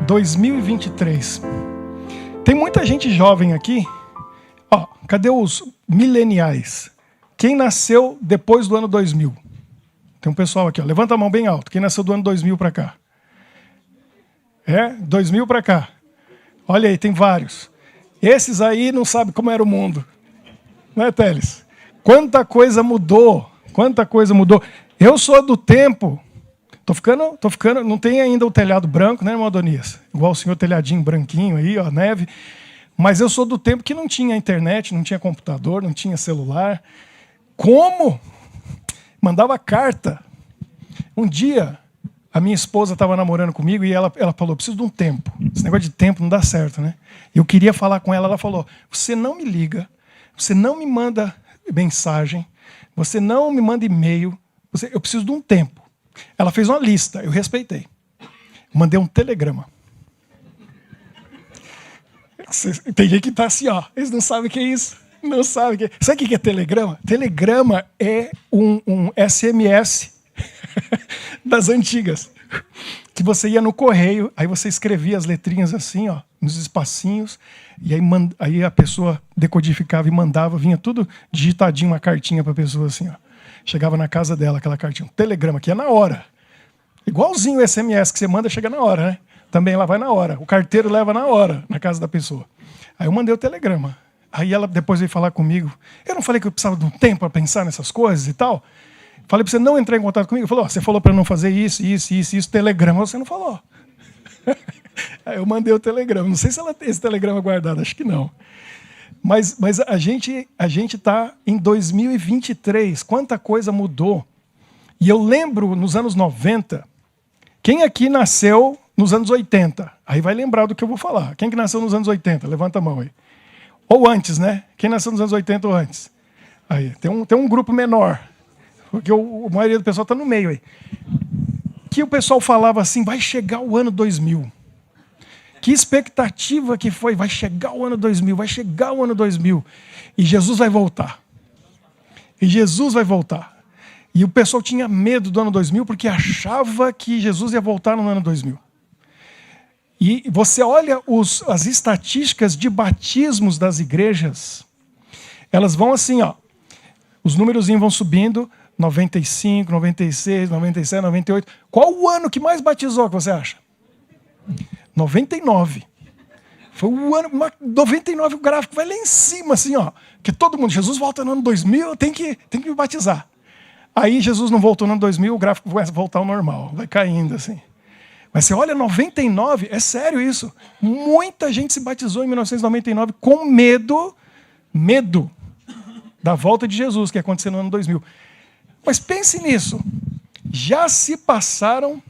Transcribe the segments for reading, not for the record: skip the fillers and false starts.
2023. Tem muita gente jovem aqui. Ó, cadê os mileniais? Quem nasceu depois do ano 2000? Tem um pessoal aqui, ó. Levanta a mão bem alto. Quem nasceu do ano 2000 para cá? 2000 para cá. Olha aí, tem vários. Esses aí não sabem como era o mundo. Não é, Teles? Quanta coisa mudou. Quanta coisa mudou. Eu sou do tempo. Tô ficando, não tem ainda o telhado branco, né, irmão Adonias? Igual o senhor telhadinho branquinho aí, ó, neve. Mas eu sou do tempo que não tinha internet, não tinha computador, não tinha celular. Como? Mandava carta. Um dia, a minha esposa estava namorando comigo e ela falou, preciso de um tempo. Esse negócio de tempo não dá certo, né? Eu queria falar com ela, ela falou, você não me liga, você não me manda mensagem, você não me manda e-mail, eu preciso de um tempo. Ela fez uma lista, eu respeitei. Mandei um telegrama. Tem gente que está assim, ó. Eles não sabem o que é isso. Não sabem o que é. Sabe o que é telegrama? Telegrama é um SMS das antigas. Que você ia no correio, aí você escrevia as letrinhas assim, ó, nos espacinhos, e aí a pessoa decodificava e mandava, vinha tudo digitadinho, uma cartinha para a pessoa assim, ó. Chegava na casa dela, aquela cartinha, um telegrama, que é na hora. Igualzinho o SMS que você manda, chega na hora, né? Também ela vai na hora. O carteiro leva na hora, na casa da pessoa. Aí eu mandei o telegrama. Aí ela depois veio falar comigo. Eu não falei que eu precisava de um tempo para pensar nessas coisas e tal? Falei para você não entrar em contato comigo. Falou, você falou para não fazer isso, telegrama. Você não falou. Aí eu mandei o telegrama. Não sei se ela tem esse telegrama guardado, acho que não. Mas a gente está em 2023. Quanta coisa mudou. E eu lembro, nos anos 90, quem aqui nasceu nos anos 80? Aí vai lembrar do que eu vou falar. Quem que nasceu nos anos 80? Levanta a mão aí. Ou antes, né? Quem nasceu nos anos 80 ou antes? Aí, tem um grupo menor. Porque a maioria do pessoal está no meio aí. Que o pessoal falava assim, vai chegar o ano 2000. Que expectativa que foi, vai chegar o ano 2000, vai chegar o ano 2000. E Jesus vai voltar. E Jesus vai voltar. E o pessoal tinha medo do ano 2000 porque achava que Jesus ia voltar no ano 2000. E você olha as estatísticas de batismos das igrejas, elas vão assim, ó. Os númerozinhos vão subindo, 95, 96, 97, 98. Qual o ano que mais batizou, que você acha? 99. Foi o ano, 99 o gráfico vai lá em cima, assim, ó. Que todo mundo, Jesus volta no ano 2000, tem que me batizar. Aí Jesus não voltou no ano 2000, o gráfico vai voltar ao normal, vai caindo, assim. Mas você olha, 99, é sério isso. Muita gente se batizou em 1999 com medo da volta de Jesus, que ia acontecer no ano 2000. Mas pense nisso. Já se passaram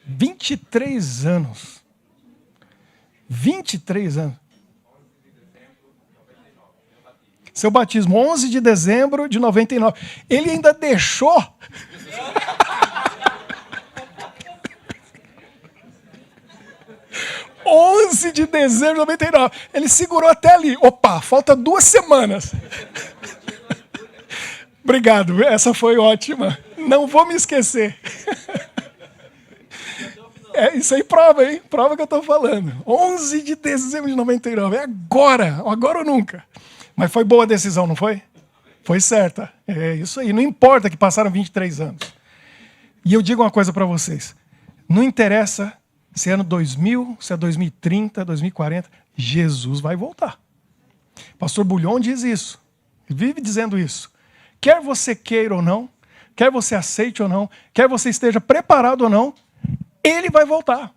23 anos. 23 anos. Seu batismo, 11 de dezembro de 99. Ele ainda deixou... 11 de dezembro de 99. Ele segurou até ali. Opa, falta 2 semanas. Obrigado, essa foi ótima. Não vou me esquecer. Isso aí prova, hein? Prova que eu estou falando. 11 de dezembro de 99. É agora ou nunca. Mas foi boa a decisão, não foi? Foi certa. É isso aí. Não importa que passaram 23 anos. E eu digo uma coisa para vocês. Não interessa se é ano 2000, se é 2030, 2040. Jesus vai voltar. Pastor Bulhon diz isso. Ele vive dizendo isso. Quer você queira ou não, quer você aceite ou não, quer você esteja preparado ou não, ele vai voltar.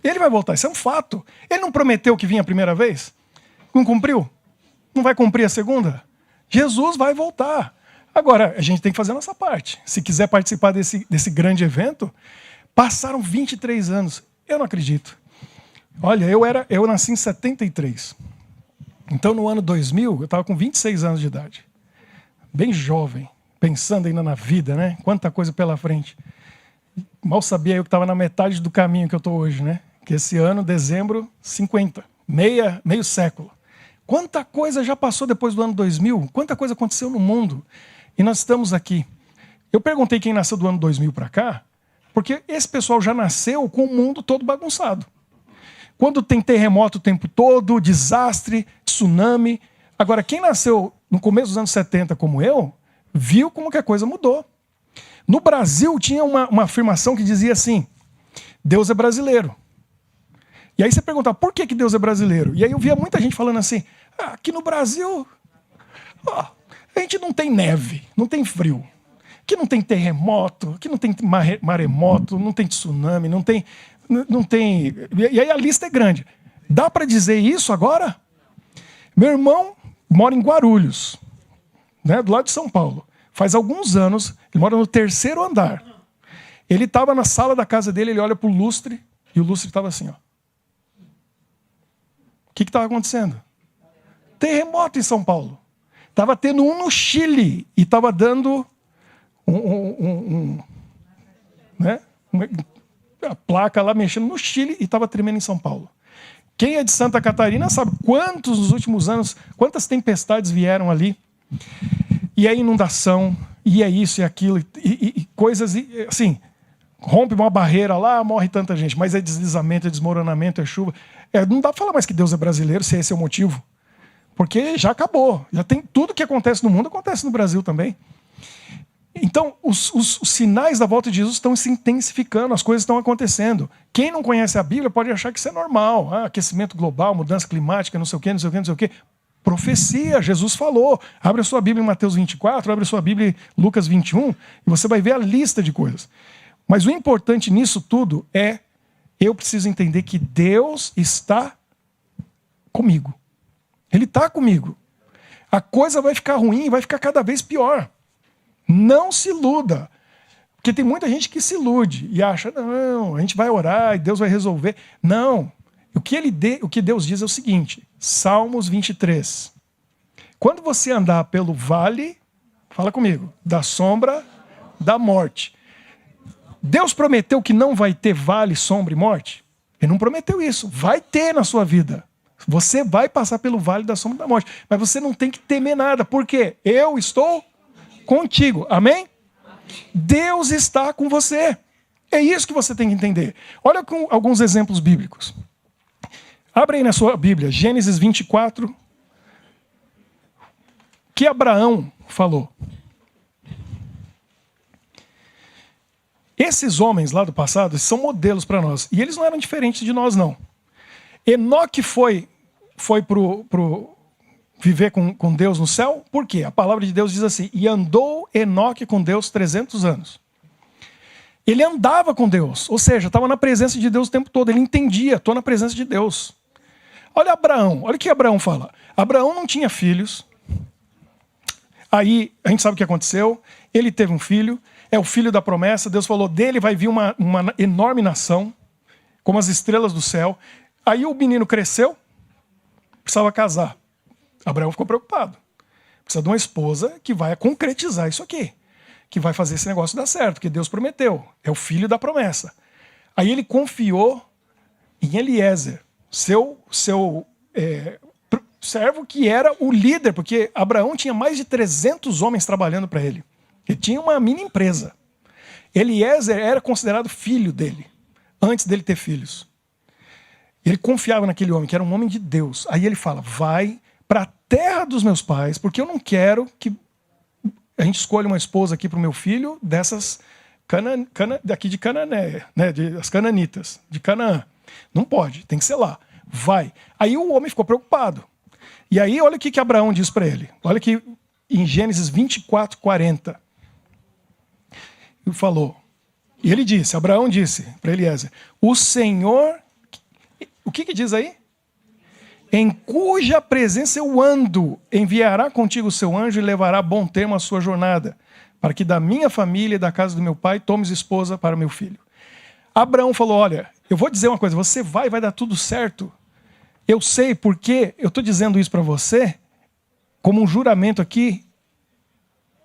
Ele vai voltar, isso é um fato. Ele não prometeu que vinha a primeira vez? Não cumpriu? Não vai cumprir a segunda? Jesus vai voltar. Agora, a gente tem que fazer a nossa parte. Se quiser participar desse grande evento, passaram 23 anos. Eu não acredito. Olha, eu nasci em 73. Então, no ano 2000, eu estava com 26 anos de idade. Bem jovem, pensando ainda na vida, né? Quanta coisa pela frente. Mal sabia eu que estava na metade do caminho que eu estou hoje, né? Que esse ano, dezembro, 50. Meio século. Quanta coisa já passou depois do ano 2000? Quanta coisa aconteceu no mundo? E nós estamos aqui. Eu perguntei quem nasceu do ano 2000 para cá. Porque esse pessoal já nasceu com o mundo todo bagunçado. Quando tem terremoto o tempo todo, desastre, tsunami. Agora, quem nasceu no começo dos anos 70 como eu, viu como que a coisa mudou. No Brasil tinha uma afirmação que dizia assim, Deus é brasileiro. E aí você perguntava, por que Deus é brasileiro? E aí eu via muita gente falando assim, aqui no Brasil, a gente não tem neve, não tem frio. Aqui não tem terremoto, aqui não tem maremoto, não tem tsunami, não tem... E aí a lista é grande. Dá para dizer isso agora? Meu irmão mora em Guarulhos, né, do lado de São Paulo. Faz alguns anos, ele mora no 3º andar. Ele estava na sala da casa dele, ele olha para o lustre, e o lustre estava assim, ó. O que estava acontecendo? Terremoto em São Paulo. Estava tendo um no Chile, e estava dando né, a placa lá mexendo no Chile, e estava tremendo em São Paulo. Quem é de Santa Catarina sabe quantos nos últimos anos, quantas tempestades vieram ali. E é inundação, e é isso e aquilo, e coisas assim, rompe uma barreira lá, morre tanta gente, mas é deslizamento, é desmoronamento, é chuva. Não dá para falar mais que Deus é brasileiro, se esse é o motivo. Porque já acabou, já tem tudo que acontece no mundo, acontece no Brasil também. Então, os sinais da volta de Jesus estão se intensificando, as coisas estão acontecendo. Quem não conhece a Bíblia pode achar que isso é normal. Aquecimento global, mudança climática, não sei o quê, não sei o quê, não sei o quê. Profecia, Jesus falou. Abre a sua Bíblia em Mateus 24, abre a sua Bíblia em Lucas 21, e você vai ver a lista de coisas. Mas o importante nisso tudo é, eu preciso entender que Deus está comigo. Ele está comigo. A coisa vai ficar ruim, vai ficar cada vez pior. Não se iluda. Porque tem muita gente que se ilude e acha, não, a gente vai orar e Deus vai resolver. Não. O que Deus diz é o seguinte, Salmos 23. Quando você andar pelo vale, fala comigo, da sombra da morte. Deus prometeu que não vai ter vale, sombra e morte? Ele não prometeu isso. Vai ter na sua vida. Você vai passar pelo vale da sombra da morte. Mas você não tem que temer nada. Por quê? Eu estou contigo. Amém? Deus está com você. É isso que você tem que entender. Olha com alguns exemplos bíblicos. Abre aí na sua Bíblia, Gênesis 24. Que Abraão falou. Esses homens lá do passado são modelos para nós. E eles não eram diferentes de nós, não. Enoque foi pro viver com Deus no céu. Por quê? A palavra de Deus diz assim, e andou Enoque com Deus 300 anos. Ele andava com Deus, ou seja, estava na presença de Deus o tempo todo. Ele entendia, estou na presença de Deus. Olha Abraão, olha o que Abraão fala. Abraão não tinha filhos. Aí, a gente sabe o que aconteceu. Ele teve um filho, é o filho da promessa. Deus falou, dele vai vir uma enorme nação, como as estrelas do céu. Aí o menino cresceu, precisava casar. Abraão ficou preocupado. Precisa de uma esposa que vai concretizar isso aqui, que vai fazer esse negócio dar certo, que Deus prometeu. É o filho da promessa. Aí ele confiou em Eliezer, seu servo que era o líder, porque Abraão tinha mais de 300 homens trabalhando para ele. Ele tinha uma mini empresa. Eliezer era considerado filho dele, antes dele ter filhos. Ele confiava naquele homem, que era um homem de Deus. Aí ele fala, vai para a terra dos meus pais, porque eu não quero que a gente escolha uma esposa aqui para o meu filho dessas daqui de Canané, né, das cananitas, de Canaã. Não pode, tem que ser lá. Vai. Aí o homem ficou preocupado. E aí olha o que Abraão diz para ele. Olha aqui em Gênesis 24, 40. Ele falou, e ele disse, Abraão disse para Eliezer, o Senhor, o que diz aí? Em cuja presença eu ando, enviará contigo o seu anjo e levará a bom termo a sua jornada, para que da minha família e da casa do meu pai tomes esposa para o meu filho. Abraão falou, olha, eu vou dizer uma coisa, você vai dar tudo certo. Eu sei porque eu estou dizendo isso para você, como um juramento aqui,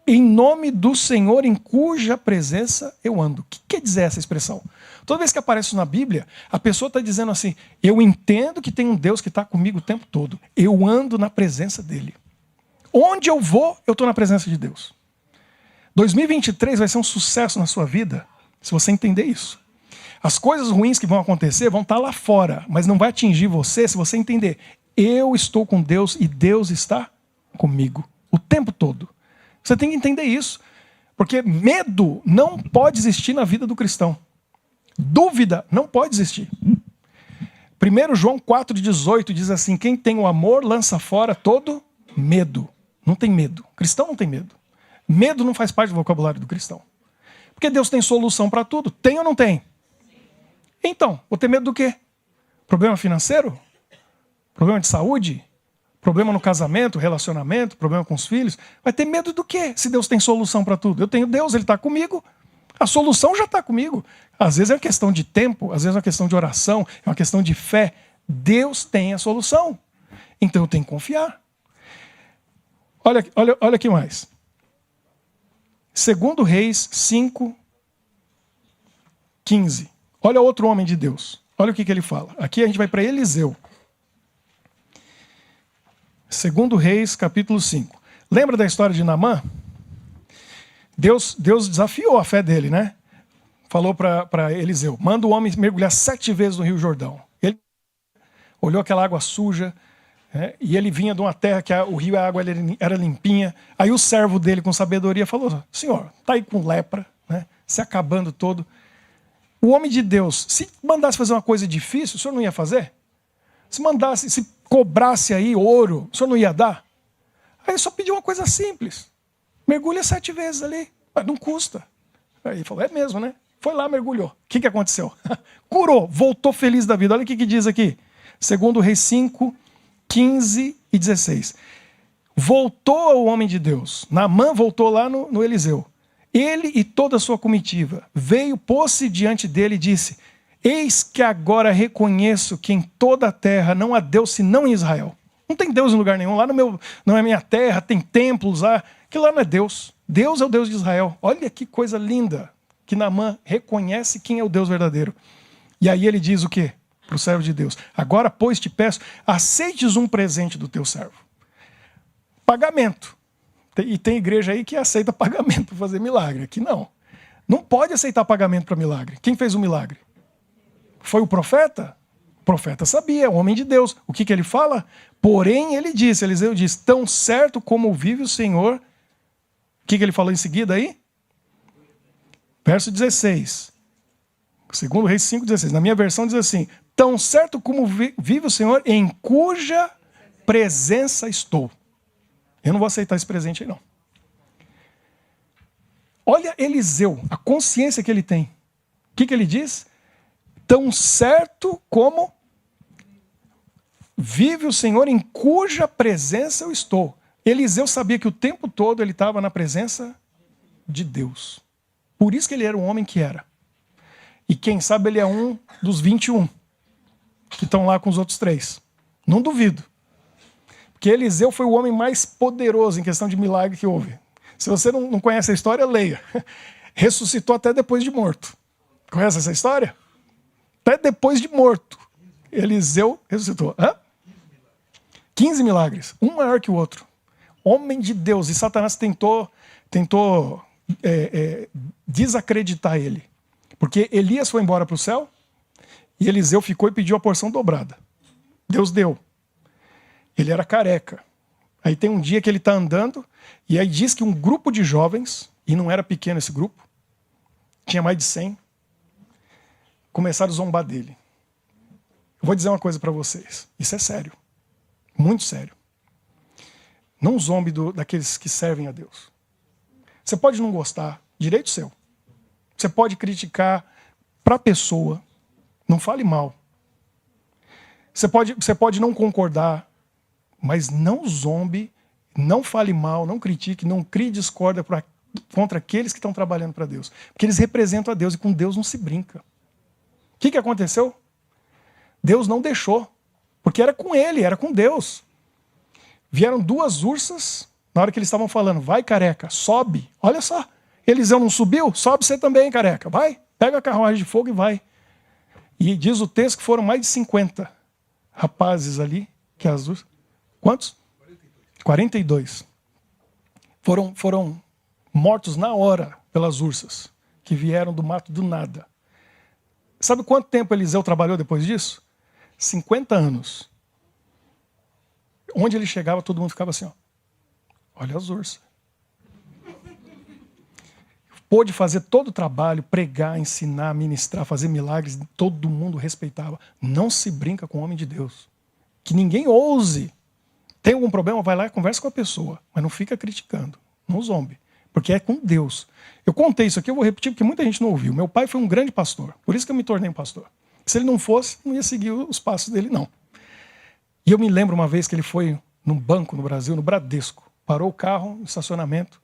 em nome do Senhor em cuja presença eu ando. O que quer dizer essa expressão? Toda vez que aparece isso na Bíblia, a pessoa está dizendo assim, eu entendo que tem um Deus que está comigo o tempo todo. Eu ando na presença dele. Onde eu vou, eu estou na presença de Deus. 2023 vai ser um sucesso na sua vida, Se você entender isso. As coisas ruins que vão acontecer vão estar lá fora, mas não vai atingir você se você entender. Eu estou com Deus e Deus está comigo o tempo todo. Você tem que entender isso. Porque medo não pode existir na vida do cristão. Dúvida não pode existir. 1 João 4,18 diz assim: quem tem o amor lança fora todo medo. Não tem medo. Cristão não tem medo. Medo não faz parte do vocabulário do cristão. Porque Deus tem solução para tudo. Tem ou não tem? Então, vou ter medo do quê? Problema financeiro? Problema de saúde? Problema no casamento, relacionamento, problema com os filhos? Vai ter medo do quê? Se Deus tem solução para tudo. Eu tenho Deus, Ele está comigo. A solução já está comigo. Às vezes é uma questão de tempo, às vezes é uma questão de oração, é uma questão de fé. Deus tem a solução. Então eu tenho que confiar. Olha aqui mais. 2 Reis 5:15. Olha outro homem de Deus. Olha o que ele fala. Aqui a gente vai para Eliseu. 2 Reis, capítulo 5. Lembra da história de Naamã? Deus desafiou a fé dele, né? Falou para Eliseu: manda o homem mergulhar 7 vezes no Rio Jordão. Ele olhou aquela água suja, né? E ele vinha de uma terra que o rio, a água era limpinha. Aí o servo dele, com sabedoria, falou: senhor, está aí com lepra, né? Se acabando todo. O homem de Deus, se mandasse fazer uma coisa difícil, o senhor não ia fazer? Se cobrasse aí ouro, o senhor não ia dar? Aí ele só pediu uma coisa simples: mergulha 7 vezes ali, mas não custa. Aí ele falou: é mesmo, né? Foi lá, mergulhou. O que aconteceu? Curou, voltou feliz da vida. Olha o que diz aqui. 2 Reis 5:15 e 16. Voltou o homem de Deus. Naamã voltou lá no Eliseu. Ele e toda a sua comitiva veio, pôs-se diante dele e disse: eis que agora reconheço que em toda a terra não há Deus senão em Israel. Não tem Deus em lugar nenhum. Lá na minha terra tem templos lá. Que lá não é Deus. Deus é o Deus de Israel. Olha que coisa linda. Que Naamã reconhece quem é o Deus verdadeiro. E aí ele diz o quê? Para o servo de Deus: agora, pois, te peço, aceites um presente do teu servo. Pagamento. E tem igreja aí que aceita pagamento para fazer milagre. Aqui não. Não pode aceitar pagamento para milagre. Quem fez o milagre? Foi o profeta? O profeta sabia, é o homem de Deus. O que ele fala? Porém, ele disse, Eliseu disse: tão certo como vive o Senhor. O que ele falou em seguida aí? Verso 16. 2 Reis 5:16. Na minha versão diz assim: tão certo como vive o Senhor, em cuja presença estou. Eu não vou aceitar esse presente aí, não. Olha Eliseu, a consciência que ele tem. O que ele diz? Tão certo como vive o Senhor, em cuja presença eu estou. Eliseu sabia que o tempo todo ele estava na presença de Deus. Por isso que ele era o homem que era. E quem sabe ele é um dos 21 que estão lá com os outros 3. Não duvido. Porque Eliseu foi o homem mais poderoso em questão de milagre que houve. Se você não conhece a história, leia. Ressuscitou até depois de morto. Conhece essa história? Até depois de morto, Eliseu ressuscitou. 15 milagres, um maior que o outro. Homem de Deus. E Satanás tentou desacreditar ele. Porque Elias foi embora para o céu e Eliseu ficou e pediu a porção dobrada. Deus deu. Ele era careca. Aí tem um dia que ele está andando e aí diz que um grupo de jovens, e não era pequeno esse grupo, tinha mais de 100, começaram a zombar dele. Eu vou dizer uma coisa para vocês. Isso é sério. Muito sério. Não zombe daqueles que servem a Deus. Você pode não gostar, direito seu. Você pode criticar para a pessoa. Não fale mal. Você pode não concordar, mas não zombe, não fale mal, não critique, não crie discórdia contra aqueles que estão trabalhando para Deus. Porque eles representam a Deus e com Deus não se brinca. O que aconteceu? Deus não deixou. Porque era com ele, era com Deus. Vieram 2 ursas, na hora que eles estavam falando: vai, careca, sobe. Olha só, Eliseu não subiu? Sobe você também, careca. Vai, pega a carruagem de fogo e vai. E diz o texto que foram mais de 50 rapazes ali, que as ursas... Quantos? 42. Foram mortos na hora pelas ursas. que vieram do mato do nada. Sabe quanto tempo Eliseu trabalhou depois disso? 50 anos. Onde ele chegava, todo mundo ficava assim, ó. Olha as ursas. Pôde fazer todo o trabalho, pregar, ensinar, ministrar, fazer milagres, todo mundo respeitava. Não se brinca com o homem de Deus. Que ninguém ouse. Tem algum problema? Vai lá e conversa com a pessoa. Mas não fica criticando. Não zombe. Porque é com Deus. Eu contei isso aqui, eu vou repetir porque muita gente não ouviu. Meu pai foi um grande pastor. Por isso que eu me tornei um pastor. Se ele não fosse, não ia seguir os passos dele, não. E eu me lembro uma vez que ele foi num banco no Brasil, no Bradesco. Parou o carro no estacionamento.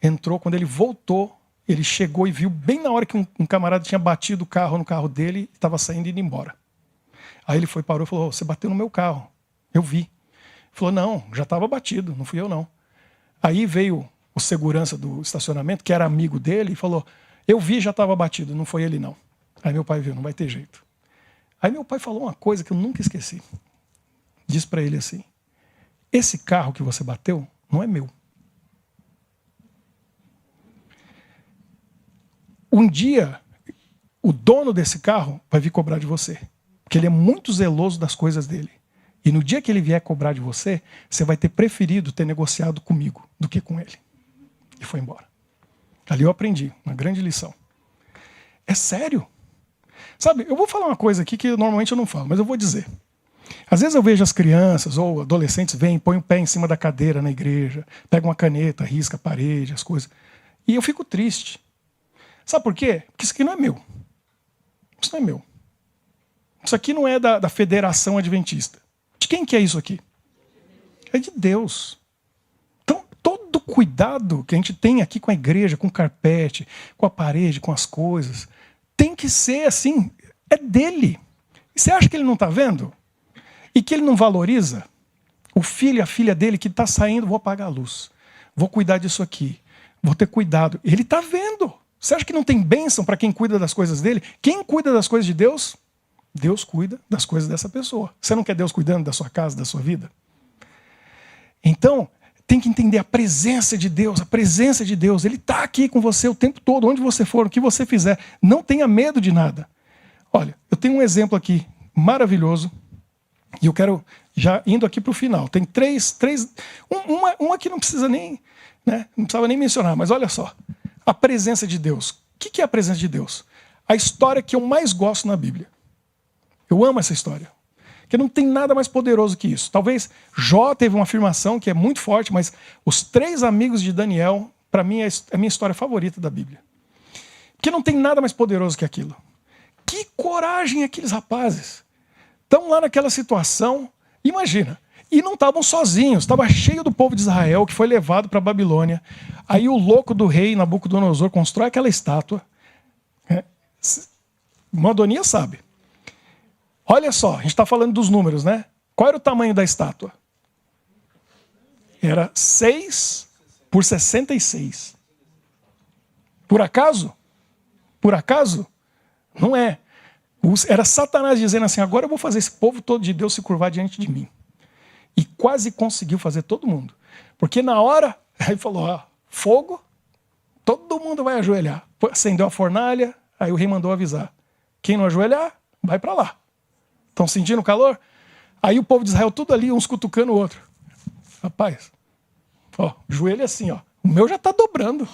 Entrou, quando ele voltou, ele chegou e viu bem na hora que um camarada tinha batido o carro no carro dele e estava saindo e indo embora. Aí ele parou e falou, você bateu no meu carro. Eu vi. Ele falou, não, já estava batido, não fui eu não. Aí veio o segurança do estacionamento, que era amigo dele, e falou, eu vi, já estava batido, não foi ele não. Aí meu pai viu, não vai ter jeito. Aí meu pai falou uma coisa que eu nunca esqueci. Disse para ele assim, esse carro que você bateu não é meu. Um dia, o dono desse carro vai vir cobrar de você. Porque ele é muito zeloso das coisas dele. E no dia que ele vier cobrar de você, você vai ter preferido ter negociado comigo do que com ele. E foi embora. Ali eu aprendi uma grande lição. É sério. Sabe, eu vou falar uma coisa aqui que normalmente eu não falo, mas eu vou dizer. Às vezes eu vejo as crianças ou adolescentes vêm, põem o pé em cima da cadeira na igreja, pegam uma caneta, risca a parede, as coisas. E eu fico triste. Sabe por quê? Porque isso aqui não é meu. Isso não é meu. Isso aqui não é da Federação Adventista. De quem que é isso aqui? É de Deus. Então, todo cuidado que a gente tem aqui com a igreja, com o carpete, com a parede, com as coisas, tem que ser assim, é dele. E você acha que ele não está vendo? E que ele não valoriza? O filho e a filha dele que está saindo, vou apagar a luz. Vou cuidar disso aqui. Vou ter cuidado. Ele está vendo. Você acha que não tem bênção para quem cuida das coisas dele? Quem cuida das coisas de Deus? Deus cuida das coisas dessa pessoa. Você não quer Deus cuidando da sua casa, da sua vida? Então, tem que entender a presença de Deus, a presença de Deus. Ele está aqui com você o tempo todo, onde você for, o que você fizer. Não tenha medo de nada. Olha, eu tenho um exemplo aqui maravilhoso, e eu quero, já indo aqui para o final, tem três uma que não precisa nem, né, não precisava nem mencionar, mas olha só. A presença de Deus. O que é a presença de Deus? A história que eu mais gosto na Bíblia. Eu amo essa história. Porque não tem nada mais poderoso que isso. Talvez Jó teve uma afirmação que é muito forte, mas os 3 amigos de Daniel, para mim, é a minha história favorita da Bíblia. Porque não tem nada mais poderoso que aquilo. Que coragem aqueles rapazes. Estão lá naquela situação, imagina. E não estavam sozinhos, estava cheio do povo de Israel que foi levado para a Babilônia. Aí o louco do rei Nabucodonosor constrói aquela estátua. Adonias sabe. Olha só, a gente está falando dos números, né? Qual era o tamanho da estátua? Era 6 por 66. Por acaso? Por acaso? Não é. Era Satanás dizendo assim, agora eu vou fazer esse povo todo de Deus se curvar diante de mim. E quase conseguiu fazer todo mundo. Porque na hora, aí falou, ó, fogo, todo mundo vai ajoelhar. Acendeu a fornalha, aí o rei mandou avisar. Quem não ajoelhar, vai para lá. Estão sentindo o calor? Aí o povo de Israel tudo ali, uns cutucando o outro. Rapaz, ó, joelho assim, ó. O meu já está dobrando.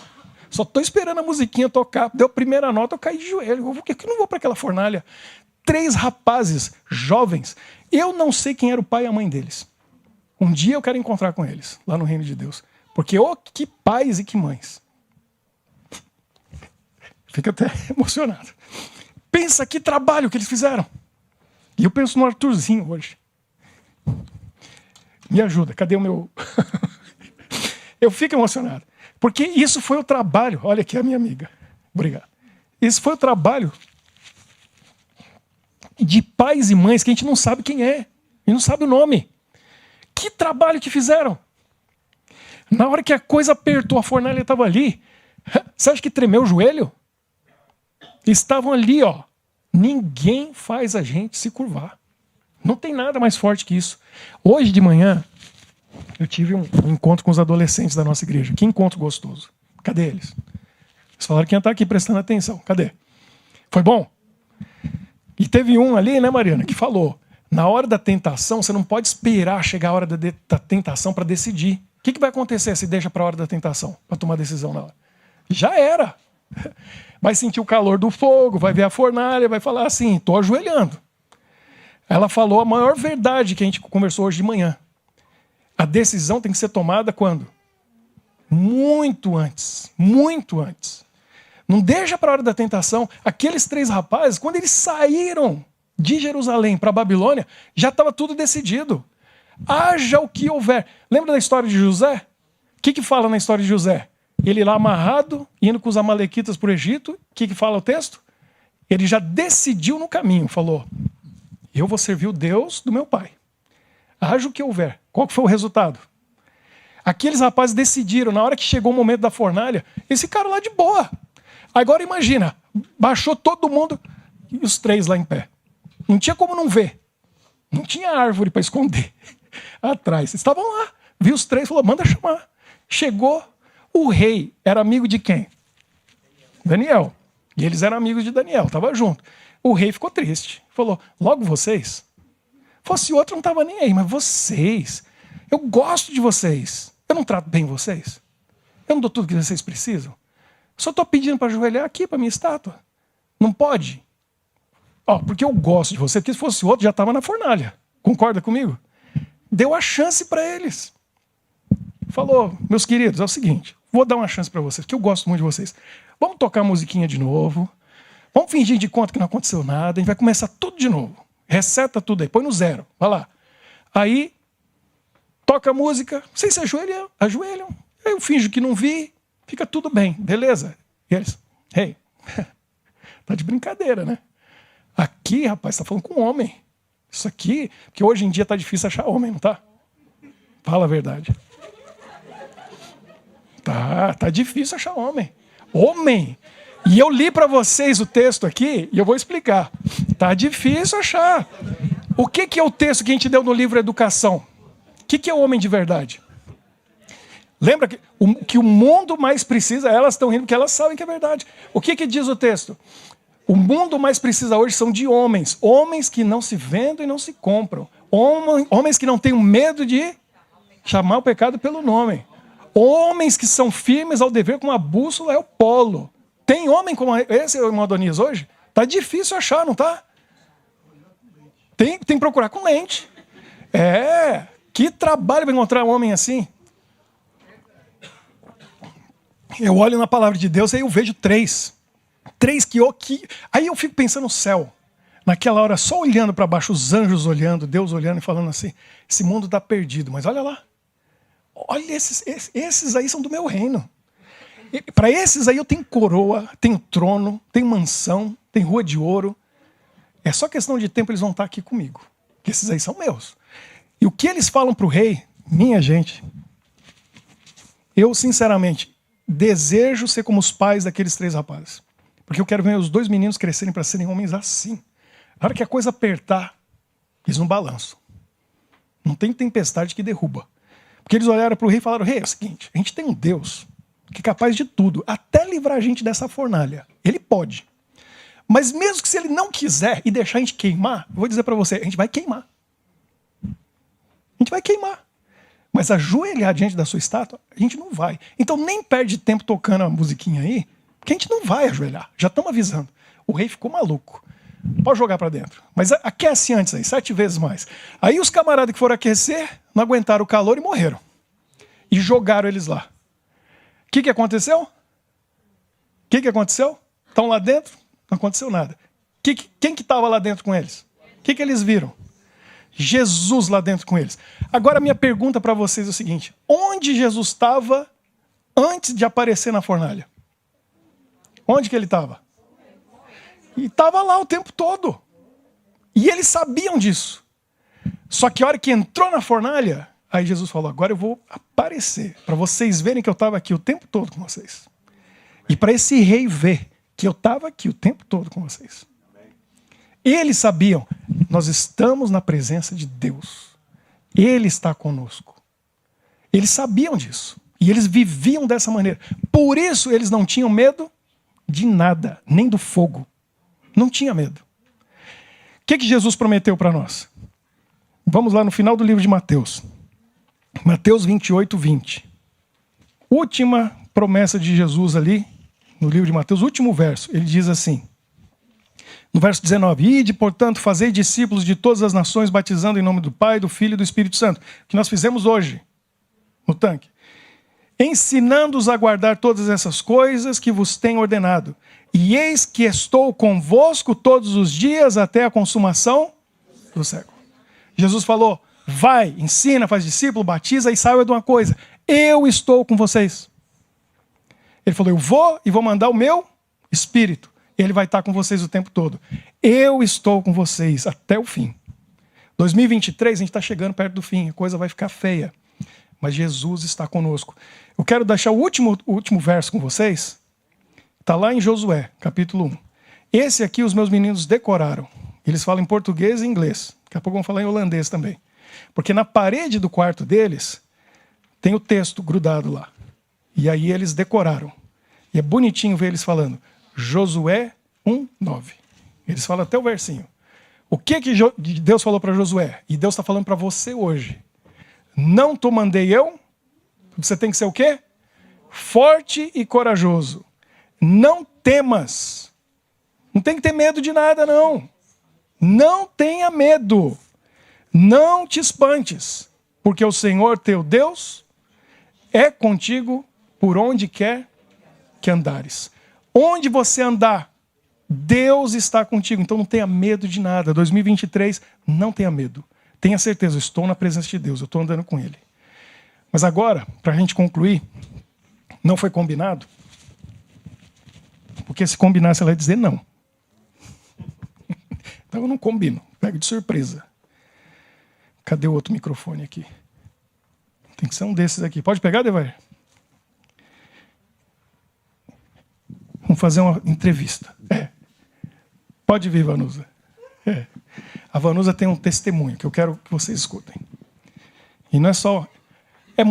Só estou esperando a musiquinha tocar. Deu a primeira nota, eu caí de joelho. Por que eu não vou para aquela fornalha? 3 rapazes jovens. Eu não sei quem era o pai e a mãe deles. Um dia eu quero encontrar com eles, lá no reino de Deus. Porque, oh, que pais e que mães. Fica até emocionado. Pensa que trabalho que eles fizeram. E eu penso no Arthurzinho hoje. Me ajuda, cadê o meu... Eu fico emocionado. Porque isso foi o trabalho. Olha aqui a minha amiga. Obrigado. Esse foi o trabalho de pais e mães que a gente não sabe quem é. E não sabe o nome. Que trabalho que fizeram. Na hora que a coisa apertou, a fornalha estava ali. Você acha que tremeu o joelho? Estavam ali, ó. Ninguém faz a gente se curvar. Não tem nada mais forte que isso. Hoje de manhã, eu tive um encontro com os adolescentes da nossa igreja. Que encontro gostoso. Cadê eles? Vocês falaram que ia estar aqui prestando atenção. Cadê? Foi bom? E teve um ali, né, Mariana, que falou, na hora da tentação, você não pode esperar chegar a hora da tentação para decidir. O que vai acontecer se deixa para a hora da tentação, para tomar decisão na hora? Já era. Vai sentir o calor do fogo, vai ver a fornalha, vai falar assim, estou ajoelhando. Ela falou a maior verdade que a gente conversou hoje de manhã. A decisão tem que ser tomada quando? Muito antes. Muito antes. Não deixa para a hora da tentação. Aqueles 3 rapazes, quando eles saíram de Jerusalém para a Babilônia, já estava tudo decidido. Haja o que houver. Lembra da história de José? O que fala na história de José? Ele lá amarrado, indo com os amalequitas para o Egito. O que fala o texto? Ele já decidiu no caminho. Falou, eu vou servir o Deus do meu pai. Haja o que houver. Qual que foi o resultado? Aqueles rapazes decidiram, na hora que chegou o momento da fornalha, esse cara lá de boa. Agora imagina, baixou todo mundo e os 3 lá em pé. Não tinha como não ver. Não tinha árvore para esconder atrás. Estavam lá. Viu os 3 e falou, manda chamar. Chegou, o rei era amigo de quem? Daniel. E eles eram amigos de Daniel, estava junto. O rei ficou triste. Falou, logo vocês? Fosse outro, não estava nem aí, mas vocês. Eu gosto de vocês. Eu não trato bem vocês. Eu não dou tudo que vocês precisam. Só estou pedindo para ajoelhar aqui para minha estátua. Não pode? Porque eu gosto de você, porque se fosse outro já estava na fornalha. Concorda comigo? Deu a chance para eles. Falou, meus queridos, é o seguinte, vou dar uma chance para vocês, porque eu gosto muito de vocês. Vamos tocar a musiquinha de novo. Vamos fingir de conta que não aconteceu nada. A gente vai começar tudo de novo. Reseta tudo aí, põe no 0. Vai lá. Aí, toca a música, vocês se ajoelham. Aí eu finjo que não vi, fica tudo bem, beleza? E eles, hey, tá de brincadeira, né? Aqui, rapaz, tá falando com um homem. Isso aqui, porque hoje em dia tá difícil achar homem, não tá? Fala a verdade. Tá difícil achar homem. Homem! E eu li para vocês o texto aqui e eu vou explicar. Tá difícil achar. O que é o texto que a gente deu no livro Educação? O que é o homem de verdade? Lembra que o mundo mais precisa, elas estão rindo porque elas sabem que é verdade. O que diz o texto? O mundo mais precisa hoje são de homens. Homens que não se vendem e não se compram. Homens que não têm medo de chamar o pecado pelo nome. Homens que são firmes ao dever com a bússola é o polo. Tem homem como esse, irmão Adonias, hoje? Tá difícil achar, não tá? Tem que procurar com lente. Que trabalho para encontrar um homem assim. Eu olho na palavra de Deus e aí eu vejo 3. 3 que... Aí eu fico pensando no céu. Naquela hora, só olhando para baixo, os anjos olhando, Deus olhando e falando assim, esse mundo está perdido, mas olha lá. Olha, esses aí são do meu reino. Para esses aí eu tenho coroa, tenho trono, tenho mansão, tenho rua de ouro. É só questão de tempo, eles vão estar aqui comigo. Porque esses aí são meus. E o que eles falam para o rei, minha gente, eu sinceramente desejo ser como os pais daqueles 3 rapazes. Porque eu quero ver os 2 meninos crescerem para serem homens assim. Na hora que a coisa apertar, eles não balançam. Não tem tempestade que derruba. Porque eles olharam para o rei e falaram, rei, é o seguinte, a gente tem um Deus que é capaz de tudo, até livrar a gente dessa fornalha. Ele pode. Mas mesmo que se ele não quiser e deixar a gente queimar, eu vou dizer para você, a gente vai queimar. A gente vai queimar. Mas ajoelhar diante da sua estátua, a gente não vai. Então nem perde tempo tocando a musiquinha aí, porque a gente não vai ajoelhar. Já estamos avisando. O rei ficou maluco. Pode jogar para dentro. Mas aquece antes aí, 7 vezes mais. Aí os camaradas que foram aquecer, não aguentaram o calor e morreram. E jogaram eles lá. O que aconteceu? O que aconteceu? Estão lá dentro? Não aconteceu nada. Quem que estava lá dentro com eles? O que eles viram? Jesus lá dentro com eles. Agora minha pergunta para vocês é o seguinte. Onde Jesus estava antes de aparecer na fornalha? Onde que ele estava? E estava lá o tempo todo. E eles sabiam disso. Só que a hora que entrou na fornalha, aí Jesus falou, agora eu vou aparecer, para vocês verem que eu estava aqui o tempo todo com vocês. E para esse rei ver que eu estava aqui o tempo todo com vocês. Eles sabiam, nós estamos na presença de Deus. Ele está conosco. Eles sabiam disso. E eles viviam dessa maneira. Por isso eles não tinham medo de nada, nem do fogo. Não tinha medo. O que Jesus prometeu para nós? Vamos lá no final do livro de Mateus. Mateus 28, 20. Última promessa de Jesus ali, no livro de Mateus, último verso. Ele diz assim, no verso 19, ide, portanto, fazei discípulos de todas as nações, batizando em nome do Pai, do Filho e do Espírito Santo. Que nós fizemos hoje, no tanque. Ensinando-os a guardar todas essas coisas que vos tenho ordenado. E eis que estou convosco todos os dias até a consumação do século. Jesus falou, vai, ensina, faz discípulo, batiza e saiba de uma coisa. Eu estou com vocês. Ele falou, eu vou e vou mandar o meu Espírito. Ele vai estar com vocês o tempo todo. Eu estou com vocês até o fim. 2023, a gente está chegando perto do fim. A coisa vai ficar feia. Mas Jesus está conosco. Eu quero deixar o último verso com vocês. Está lá em Josué, capítulo 1. Esse aqui os meus meninos decoraram. Eles falam em português e inglês. Daqui a pouco vão falar em holandês também. Porque na parede do quarto deles tem o texto grudado lá. E aí eles decoraram. E é bonitinho ver eles falando. Josué 1:9. Eles falam até o versinho. O que Deus falou para Josué? E Deus está falando para você hoje. Não te mandei eu? Você tem que ser o quê? Forte e corajoso. Não temas. Não tem que ter medo de nada, não. Não tenha medo. Não te espantes. Porque o Senhor teu Deus é contigo por onde quer que andares. Onde você andar, Deus está contigo. Então não tenha medo de nada. 2023, não tenha medo. Tenha certeza, eu estou na presença de Deus, eu estou andando com Ele. Mas agora, para a gente concluir, não foi combinado? Porque se combinasse, ela ia dizer não. Então eu não combino, pego de surpresa. Cadê o outro microfone aqui? Tem que ser um desses aqui. Pode pegar, Devair? Vamos fazer uma entrevista. Pode vir, Vanusa. A Vanusa tem um testemunho que eu quero que vocês escutem. E não é só... É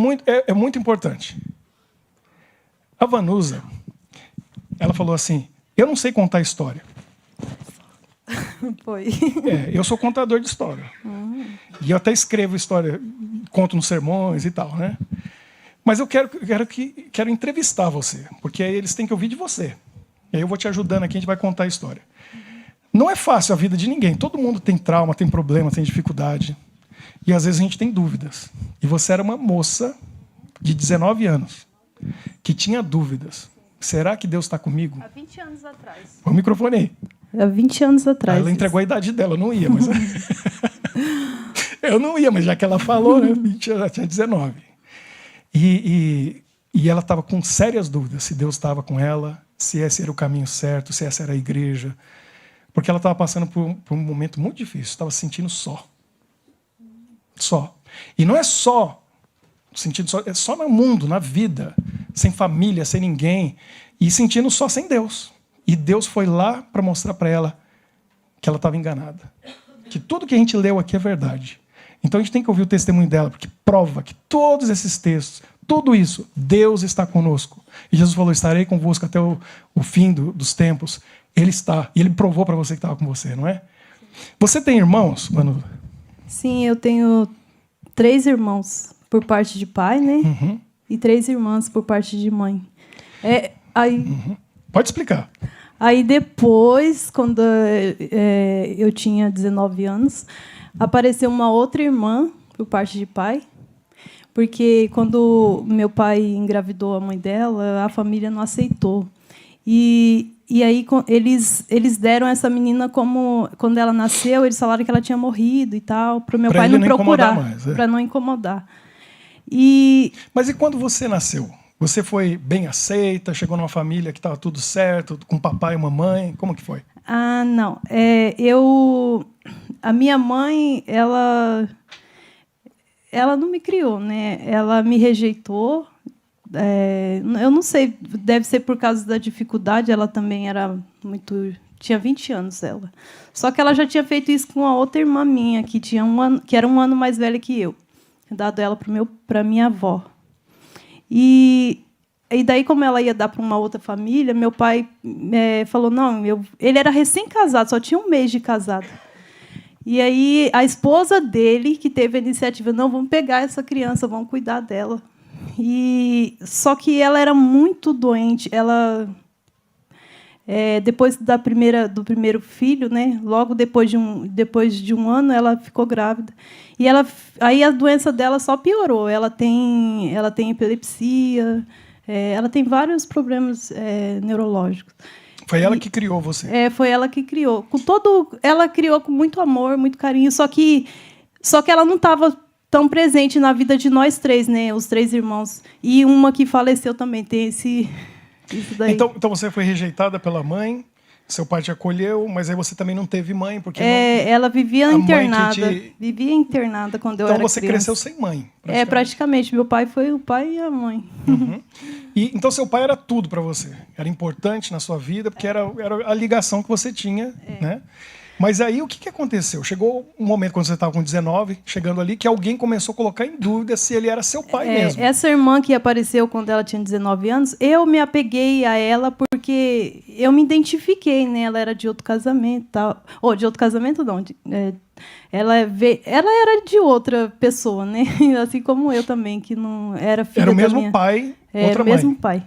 muito importante. A Vanusa, ela falou assim, eu não sei contar história. Foi. Eu sou contador de história. E eu até escrevo história, conto nos sermões e tal, né? Mas eu quero entrevistar você, porque aí eles têm que ouvir de você. E aí eu vou te ajudando aqui, a gente vai contar a história. Não é fácil a vida de ninguém. Todo mundo tem trauma, tem problema, tem dificuldade. E às vezes a gente tem dúvidas. E você era uma moça de 19 anos que tinha dúvidas. Será que Deus está comigo? Há 20 anos atrás. Põe o microfone aí. Há 20 anos atrás. Ela entregou a idade dela, eu não ia, mas... eu não ia, mas já que ela falou, né? Ela tinha 19. E ela estava com sérias dúvidas se Deus estava com ela, se esse era o caminho certo, se essa era a igreja. Porque ela estava passando por um momento muito difícil, estava se sentindo só. Só. E não é só, sentindo só, é só no mundo, na vida, sem família, sem ninguém, e sentindo só sem Deus. E Deus foi lá para mostrar para ela que ela estava enganada. Que tudo que a gente leu aqui é verdade. Então a gente tem que ouvir o testemunho dela, porque prova que todos esses textos, tudo isso, Deus está conosco. E Jesus falou, estarei convosco até o fim dos tempos. Ele está. E ele provou para você que estava com você, não é? Você tem irmãos, Manu? Sim, eu tenho 3 irmãos por parte de pai, né? Uhum. E 3 irmãs por parte de mãe. Pode explicar. Aí depois, quando eu tinha 19 anos, apareceu uma outra irmã por parte de pai. Porque quando meu pai engravidou a mãe dela, a família não aceitou. E aí eles deram essa menina como... Quando ela nasceu, eles falaram que ela tinha morrido e tal, para o meu pai não procurar, para não incomodar. Mas e quando você nasceu? Você foi bem aceita? Chegou numa família que estava tudo certo, com papai e mamãe? Como que foi? Ah, não. A minha mãe, ela não me criou, né? Ela me rejeitou. Eu não sei, deve ser por causa da dificuldade. Ela também era muito... Tinha 20 anos, ela. Só que ela já tinha feito isso com a outra irmã minha, que era um ano mais velha que eu. Dado ela para minha avó. E e daí, como ela ia dar para uma outra família, meu pai falou, não, ele era recém-casado, só tinha um mês de casado. E aí a esposa dele, que teve a iniciativa, não, vamos pegar essa criança, vamos cuidar dela. Só que ela era muito doente. Ela, depois do primeiro filho, né, logo depois de um ano, ela ficou grávida. E aí a doença dela só piorou. Ela tem epilepsia, ela tem vários problemas neurológicos. Foi ela que criou você? Foi ela que criou. Ela criou com muito amor, muito carinho, só que ela não estava tão presente na vida de nós três, né? Os 3 irmãos. E uma que faleceu também, tem isso daí. Então você foi rejeitada pela mãe, seu pai te acolheu, mas aí você também não teve mãe, porque ela vivia internada. Vivia internada quando eu era criança. Então você cresceu sem mãe. Praticamente. Meu pai foi o pai e a mãe. Uhum. Então seu pai era tudo para você. Era importante na sua vida, porque era a ligação que você tinha, né? Mas aí o que aconteceu? Chegou um momento, quando você estava com 19, chegando ali, que alguém começou a colocar em dúvida se ele era seu pai mesmo. Essa irmã que apareceu quando ela tinha 19 anos, eu me apeguei a ela porque eu me identifiquei, né? Ela era de outro casamento, tal. Ou de outro casamento não. Ela era de outra pessoa, né? Assim como eu também, que não era filha da minha... Era o mesmo pai, outra mãe. Era o mesmo pai.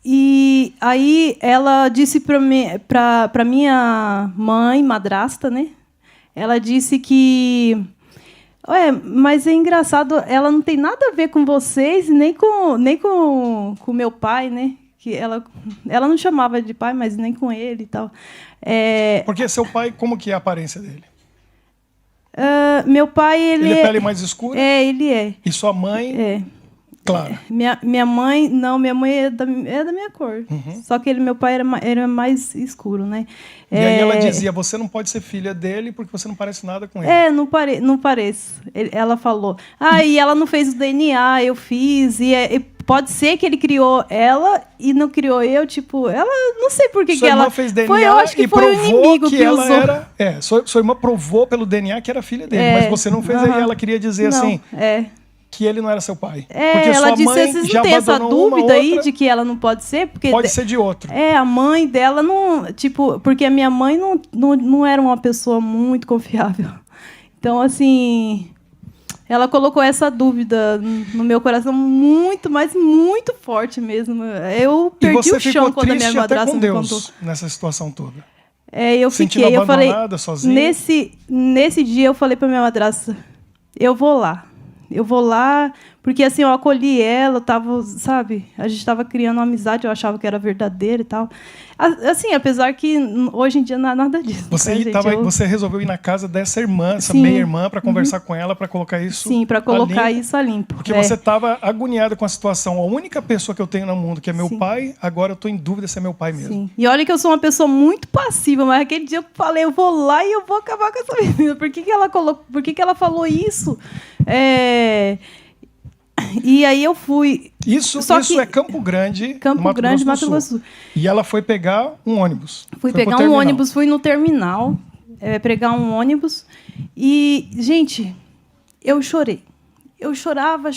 E aí ela disse para minha mãe, madrasta, né? Ela disse que... mas é engraçado, ela não tem nada a ver com vocês, nem com meu pai, né? Que ela não chamava de pai, mas nem com ele e tal. Porque seu pai, como que é a aparência dele? Meu pai, ele é pele mais escura? Ele é. E sua mãe? Claro. Minha mãe, não, minha mãe é da minha cor. Uhum. Só que meu pai era mais escuro, né? E aí ela dizia, você não pode ser filha dele porque você não parece nada com ele. Não pareço. Ela falou. E ela não fez o DNA, eu fiz. E pode ser que ele criou ela e não criou eu, tipo... Ela, não sei por que ela... fez DNA eu acho que foi o inimigo que ela usou. era... sua irmã provou pelo DNA que era filha dele, mas você não fez, aí ela queria dizer assim... que ele não era seu pai. Porque ela sua disse, mãe vocês já não têm essa dúvida aí outra, de que ela não pode ser? Porque pode ser de outro. A mãe dela não... Tipo, porque a minha mãe não era uma pessoa muito confiável. Então, assim... Ela colocou essa dúvida no meu coração muito, mas muito forte mesmo. Eu perdi o chão quando a minha madrasta me contou. Nessa situação toda. Eu fiquei. Eu falei, sozinha. Nesse dia eu falei para minha madrasta, eu vou lá, porque assim eu acolhi ela, tava, sabe? A gente estava criando uma amizade, eu achava que era verdadeira e tal. Assim, apesar que hoje em dia não é nada disso. Você resolveu ir na casa dessa irmã, essa meia-irmã, para conversar com ela, para colocar isso para colocar isso a limpo. Porque você estava agoniada com a situação. A única pessoa que eu tenho no mundo que é meu pai, agora eu estou em dúvida se é meu pai mesmo. Sim. E olha que eu sou uma pessoa muito passiva, mas aquele dia eu falei, eu vou lá e eu vou acabar com essa menina. Por que ela falou isso? E aí eu fui. Isso é Campo Grande, Mato Grosso do Sul. E ela foi pegar um ônibus. Fui pegar um ônibus, fui no terminal, pegar um ônibus. E, gente, eu chorei. Eu chorava.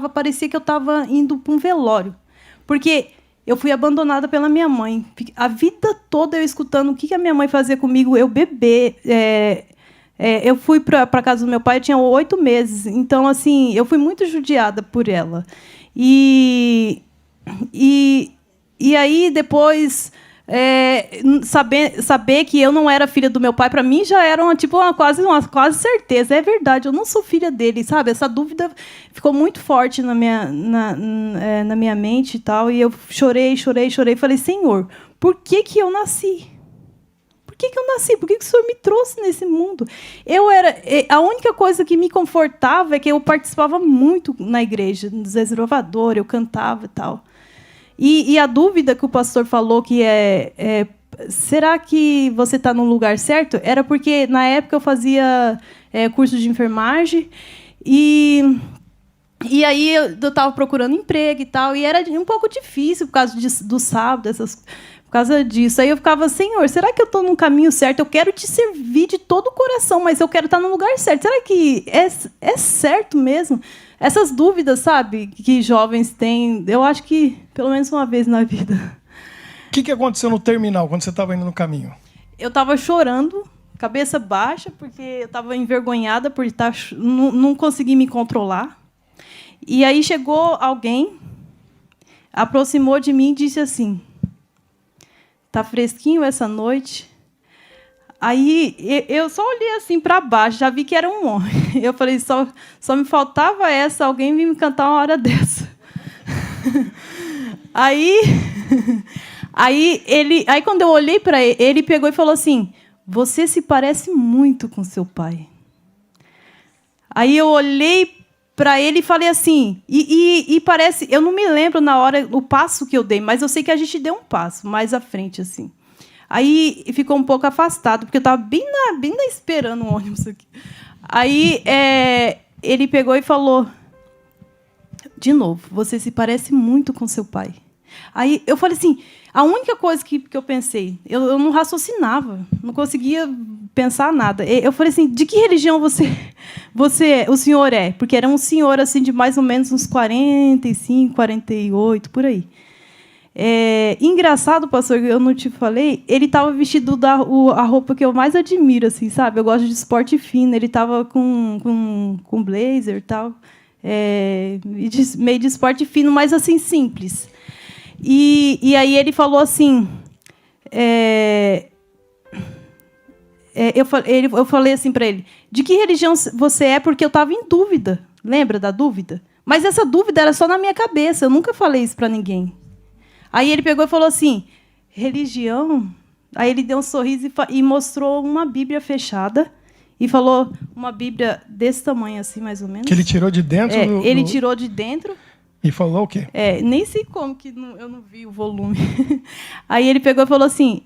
Parecia que eu estava indo para um velório. Porque eu fui abandonada pela minha mãe. A vida toda eu escutando o que a minha mãe fazia comigo, eu bebê. Eu fui para a casa do meu pai, eu tinha 8 meses. Então, assim, eu fui muito judiada por ela. E aí, depois, saber que eu não era filha do meu pai, para mim, já era uma quase certeza. É verdade, eu não sou filha dele, sabe? Essa dúvida ficou muito forte na minha mente e tal. E eu chorei. Falei, Senhor, por que eu nasci? Por que eu nasci? Por que o Senhor me trouxe nesse mundo? A única coisa que me confortava é que eu participava muito na igreja, no desbravador, eu cantava e tal. E a dúvida que o pastor falou que será que você está no lugar certo? Era porque, na época, eu fazia curso de enfermagem e aí eu estava procurando emprego e tal, e era um pouco difícil por causa do sábado, por causa disso. Aí eu ficava, Senhor, será que eu estou no caminho certo? Eu quero te servir de todo o coração, mas eu quero estar no lugar certo. Será que é certo mesmo? essas dúvidas, sabe, que jovens têm, eu acho que pelo menos uma vez na vida. O que aconteceu no terminal, quando você estava indo no caminho? Eu estava chorando, cabeça baixa, porque eu estava envergonhada por não conseguir me controlar. E aí chegou alguém, aproximou de mim e disse assim: tá fresquinho essa noite? Aí eu só olhei assim para baixo, já vi que era um homem. Eu falei, só me faltava alguém vir me cantar uma hora dessa. Aí quando eu olhei para ele, ele pegou e falou assim: você se parece muito com seu pai. Aí eu olhei para ele e falei assim, e parece, eu não me lembro na hora o passo que eu dei, mas eu sei que a gente deu um passo mais à frente assim. Aí ficou um pouco afastado, porque eu estava bem esperando o ônibus aqui. Aí ele pegou e falou, de novo, você se parece muito com seu pai. Aí eu falei assim, a única coisa que eu pensei, eu não raciocinava, não conseguia pensar nada. Eu falei assim, de que religião o senhor é? Porque era um senhor assim de mais ou menos uns 45, 48, por aí. Engraçado, pastor, eu não te falei, ele estava vestido a roupa que eu mais admiro, assim, sabe? Eu gosto de esporte fino, ele estava com blazer e tal, meio de esporte fino, mas assim, simples. E aí ele falou assim, eu falei assim para ele, de que religião você é? Porque eu estava em dúvida, lembra da dúvida? Mas essa dúvida era só na minha cabeça, eu nunca falei isso para ninguém. Aí ele pegou e falou assim, religião? Aí ele deu um sorriso e mostrou uma Bíblia fechada e falou, uma Bíblia desse tamanho assim, mais ou menos. Que ele tirou de dentro? Ele tirou de dentro. E falou o quê? Nem sei como, que eu não vi o volume. Aí ele pegou e falou assim,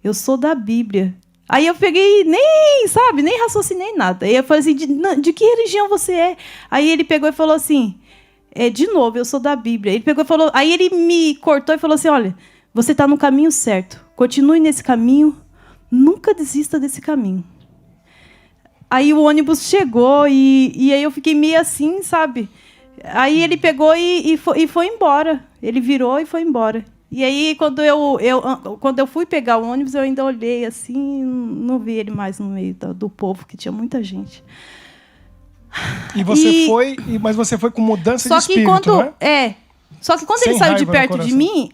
eu sou da Bíblia. Aí eu peguei, nem raciocinei nada. Aí eu falei assim, de que religião você é? Aí ele pegou e falou assim, de novo, eu sou da Bíblia. Ele pegou e falou, aí ele me cortou e falou assim, olha, você está no caminho certo. Continue nesse caminho, nunca desista desse caminho. Aí o ônibus chegou e aí eu fiquei meio assim, sabe? Aí ele pegou e foi embora. Ele virou e foi embora. E aí, quando eu fui pegar o ônibus, eu ainda olhei assim, não vi ele mais no meio do povo, que tinha muita gente. E você foi, mas você foi com mudança de espírito, né? Só que quando ele saiu de perto de mim,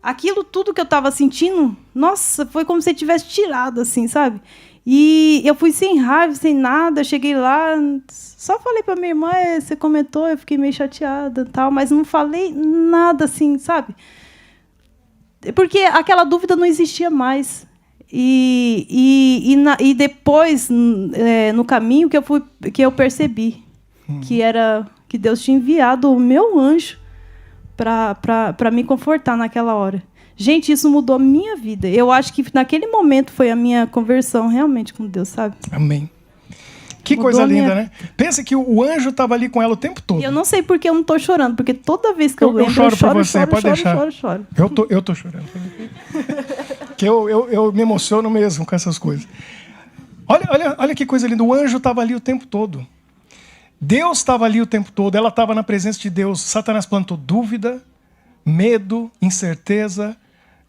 aquilo tudo que eu estava sentindo, nossa, foi como se ele tivesse tirado, assim, sabe? E eu fui sem raiva, sem nada, cheguei lá, só falei para minha irmã, você comentou, eu fiquei meio chateada, tal, mas não falei nada, assim, sabe? Porque aquela dúvida não existia mais. E depois, no caminho, que eu percebi que Deus tinha enviado o meu anjo para me confortar naquela hora. Gente, isso mudou a minha vida. Eu acho que naquele momento foi a minha conversão realmente com Deus, sabe? Amém. Que mudou coisa linda, né? Pensa que o anjo estava ali com ela o tempo todo. E eu não sei por que eu não estou chorando, porque toda vez que eu lembro, eu choro por você, pode deixar. Choro. Eu tô chorando. Que eu me emociono mesmo com essas coisas. Olha que coisa linda. O anjo estava ali o tempo todo. Deus estava ali o tempo todo. Ela estava na presença de Deus. Satanás plantou dúvida, medo, incerteza.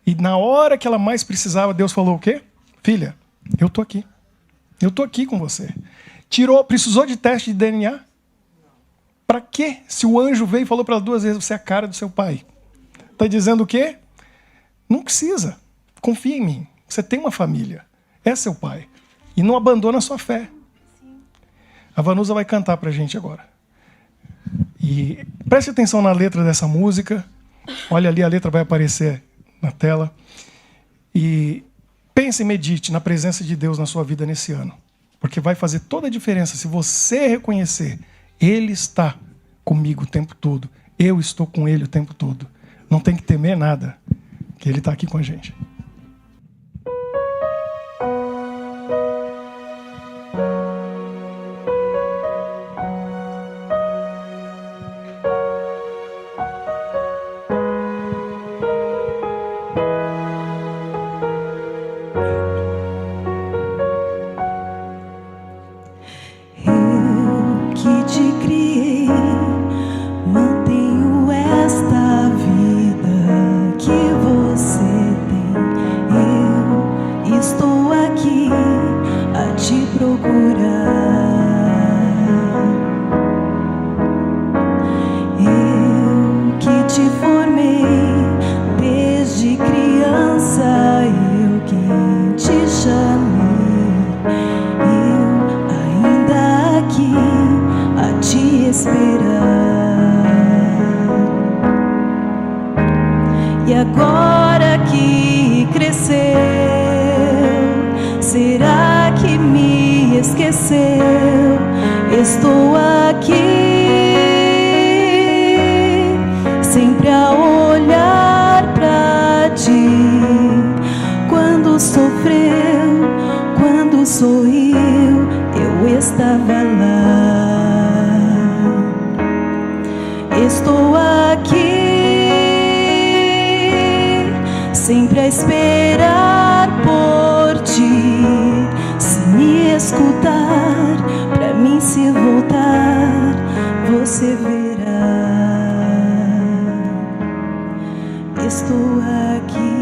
E na hora que ela mais precisava, Deus falou o quê? Filha, eu tô aqui. Eu tô aqui com você. Precisou de teste de DNA? Para quê? Se o anjo veio e falou para ela 2 vezes, você é a cara do seu pai. Está dizendo o quê? Não precisa. Confia em mim. Você tem uma família. É seu pai. E não abandona a sua fé. Sim. A Vanusa vai cantar para a gente agora. E preste atenção na letra dessa música. Olha ali, a letra vai aparecer na tela. E pense e medite na presença de Deus na sua vida nesse ano. Porque vai fazer toda a diferença se você reconhecer. Ele está comigo o tempo todo. Eu estou com Ele o tempo todo. Não tem que temer nada, que Ele está aqui com a gente. Eu que te criei Estou aqui, sempre a olhar pra ti. Quando sofreu, quando sorriu, eu estava lá. Estou aqui, sempre a esperar por ti. Se me escutar, pra mim se voltar, você verá. Estou aqui.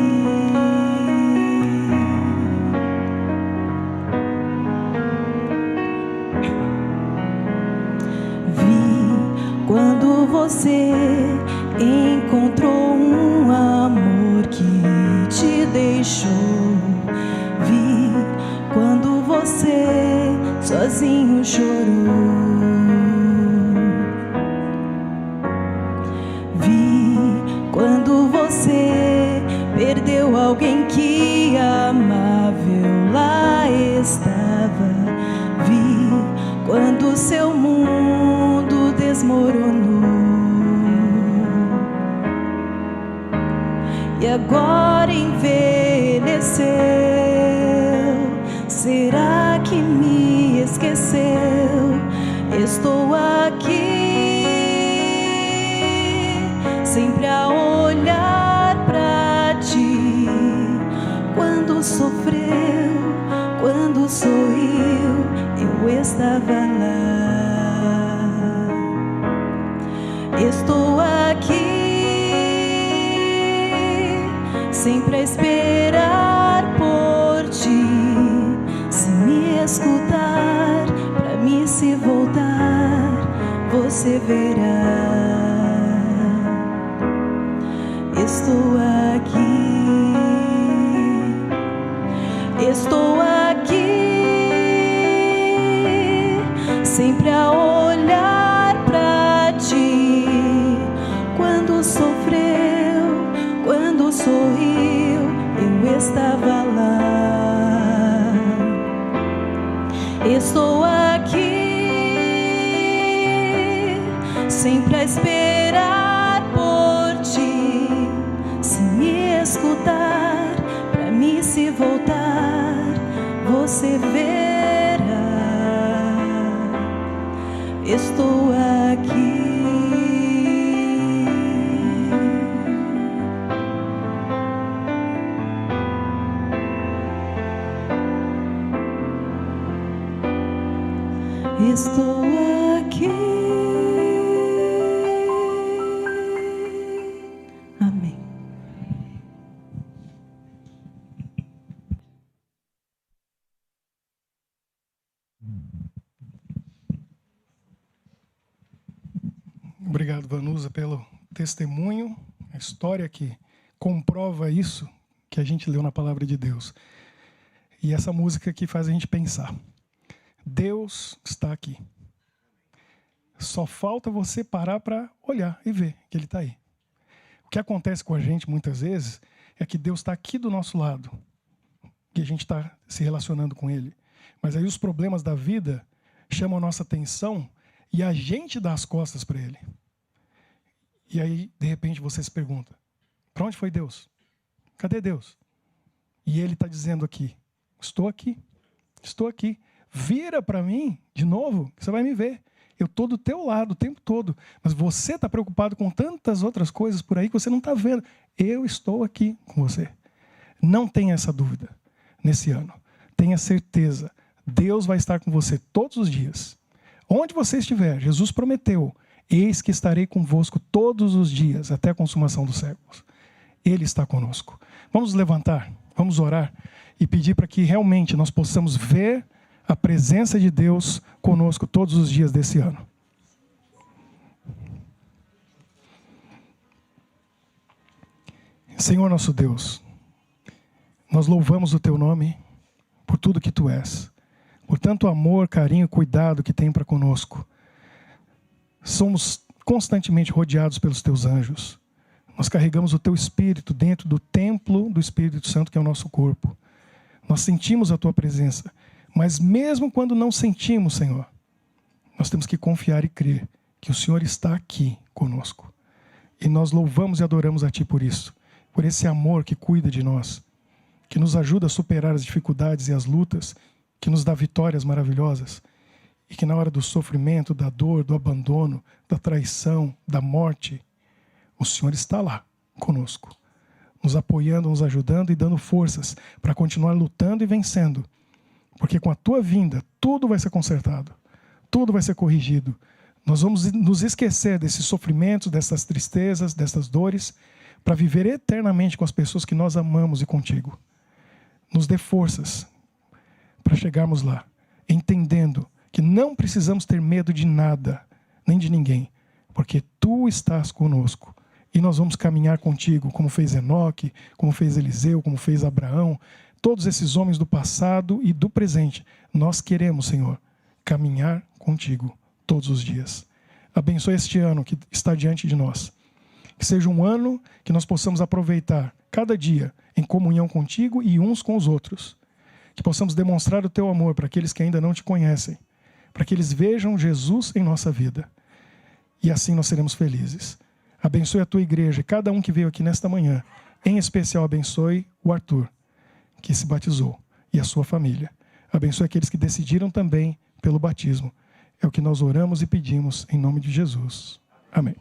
Vi quando você encontrou um amor que te deixou. Vi quando você sozinho chorou. Vi quando você perdeu alguém que amável lá estava. Vi quando seu mundo desmoronou. E agora envelheceu. Será que me esqueceu? Estou aqui, sempre a olhar pra ti. Quando sofreu, quando sorriu, eu estava lá. Estou aqui, sempre a esperar por ti. Se me escutar, pra mim se voltar, você verá. Estou aqui, estou aqui, sempre a olhar pra ti. Quando sofreu, quando sorriu, eu estava lá. Estou aqui, sempre a esperar por ti. Se me escutar, pra mim se voltar, você verá. Estou aqui. Estou aqui. Amém. Obrigado, Vanusa, pelo testemunho, a história que comprova isso que a gente leu na Palavra de Deus. E essa música que faz a gente pensar. Deus está aqui. Só falta você parar para olhar e ver que Ele está aí. O que acontece com a gente muitas vezes é que Deus está aqui do nosso lado e a gente está se relacionando com Ele. Mas aí os problemas da vida chamam a nossa atenção e a gente dá as costas para Ele. E aí, de repente, você se pergunta, para onde foi Deus? Cadê Deus? E Ele está dizendo aqui, estou aqui, estou aqui. Vira para mim de novo, que você vai me ver. Eu estou do teu lado o tempo todo. Mas você está preocupado com tantas outras coisas por aí que você não está vendo. Eu estou aqui com você. Não tenha essa dúvida nesse ano. Tenha certeza. Deus vai estar com você todos os dias. Onde você estiver, Jesus prometeu, eis que estarei convosco todos os dias, até a consumação dos séculos. Ele está conosco. Vamos levantar, vamos orar e pedir para que realmente nós possamos ver a presença de Deus conosco todos os dias desse ano. Senhor nosso Deus, nós louvamos o Teu nome por tudo que Tu és, por tanto amor, carinho, cuidado que tem para conosco. Somos constantemente rodeados pelos Teus anjos. Nós carregamos o Teu Espírito dentro do templo do Espírito Santo, que é o nosso corpo. Nós sentimos a Tua presença. Mas mesmo quando não sentimos, Senhor, Nós temos que confiar e crer que o Senhor está aqui conosco. E nós louvamos e adoramos a Ti por isso, por esse amor que cuida de nós, que nos ajuda a superar as dificuldades e as lutas, que nos dá vitórias maravilhosas, e que na hora do sofrimento, da dor, do abandono, da traição, da morte, o Senhor está lá conosco, nos apoiando, nos ajudando e dando forças para continuar lutando e vencendo. Porque com a Tua vinda, tudo vai ser consertado, tudo vai ser corrigido. Nós vamos nos esquecer desses sofrimentos, dessas tristezas, dessas dores, para viver eternamente com as pessoas que nós amamos e contigo. Nos dê forças para chegarmos lá, entendendo que não precisamos ter medo de nada, nem de ninguém, porque Tu estás conosco. E nós vamos caminhar contigo, como fez Enoque, como fez Eliseu, como fez Abraão, todos esses homens do passado e do presente. Nós queremos, Senhor, caminhar contigo todos os dias. Abençoe este ano que está diante de nós. Que seja um ano que nós possamos aproveitar cada dia em comunhão contigo e uns com os outros. Que possamos demonstrar o Teu amor para aqueles que ainda não Te conhecem, para que eles vejam Jesus em nossa vida. E assim nós seremos felizes. Abençoe a Tua igreja, cada um que veio aqui nesta manhã. Em especial, abençoe o Arthur, que se batizou, e a sua família. Abençoe aqueles que decidiram também pelo batismo. É o que nós oramos e pedimos em nome de Jesus. Amém.